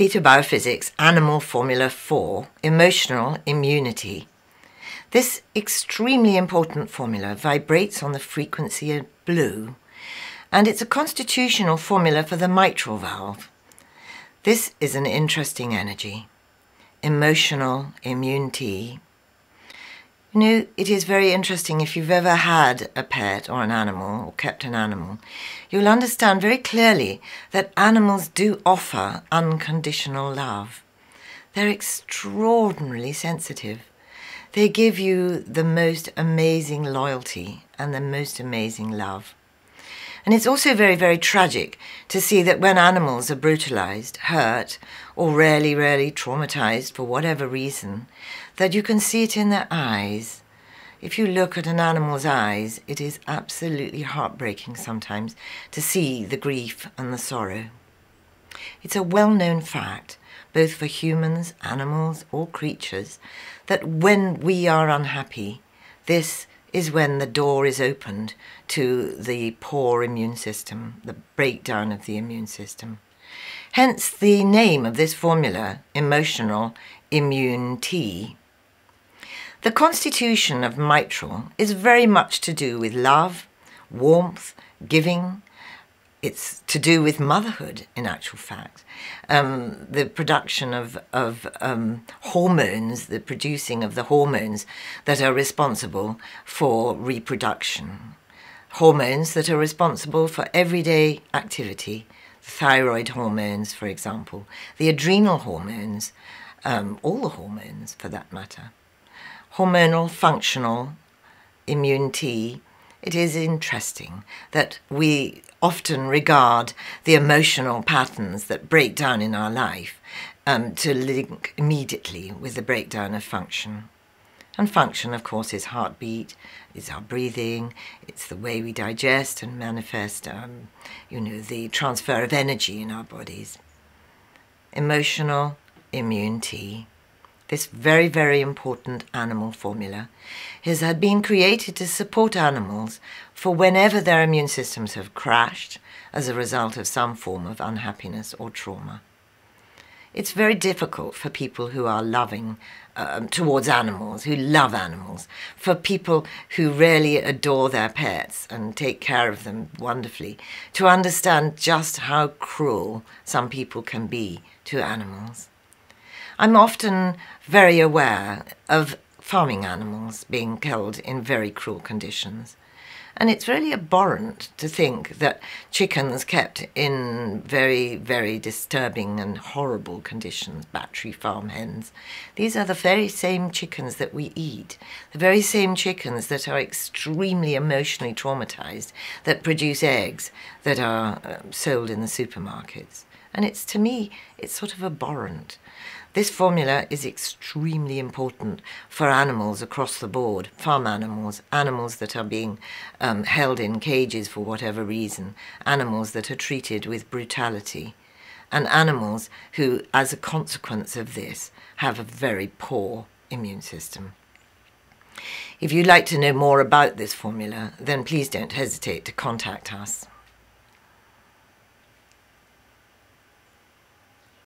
Phytobiophysics Animal Formula 4 Emotional Immunity. This extremely important formula vibrates on the frequency of blue, and it's a constitutional formula for the mitral valve. This is an interesting energy. Emotional Imun.T. You know, it is very interesting. If you've ever had a pet or an animal or kept an animal, you'll understand very clearly that animals do offer unconditional love. They're extraordinarily sensitive. They give you the most amazing loyalty and the most amazing love. And it's also very, very tragic to see that when animals are brutalized, hurt, or really traumatized for whatever reason, that you can see it in their eyes. If you look at an animal's eyes, it is absolutely heartbreaking sometimes to see the grief and the sorrow. It's a well-known fact, both for humans, animals, or creatures, that when we are unhappy, this is when the door is opened to the poor immune system, the breakdown of the immune system. Hence the name of this formula, Emotional Imun.T. The constitution of mitral is very much to do with love, warmth, giving. It's to do with motherhood, in actual fact. The production of hormones, the producing of the hormones that are responsible for reproduction. Hormones that are responsible for everyday activity. The thyroid hormones, for example. The adrenal hormones, all the hormones for that matter. Hormonal, functional, Imun.T. It is interesting that we often regard the emotional patterns that break down in our life to link immediately with the breakdown of function. And function, of course, is heartbeat, it's our breathing, it's the way we digest and manifest, the transfer of energy in our bodies. Emotional Imun.T. This very, very important animal formula has been created to support animals for whenever their immune systems have crashed as a result of some form of unhappiness or trauma. It's very difficult for people who are loving towards animals, who love animals, for people who really adore their pets and take care of them wonderfully, to understand just how cruel some people can be to animals. I'm often very aware of farming animals being killed in very cruel conditions. And it's really abhorrent to think that chickens kept in very, very disturbing and horrible conditions, battery farm hens, these are the very same chickens that we eat, the very same chickens that are extremely emotionally traumatized, that produce eggs that are sold in the supermarkets. And to me, it's sort of abhorrent. This formula is extremely important for animals across the board, farm animals, animals that are being held in cages for whatever reason, animals that are treated with brutality, and animals who, as a consequence of this, have a very poor immune system. If you'd like to know more about this formula, then please don't hesitate to contact us.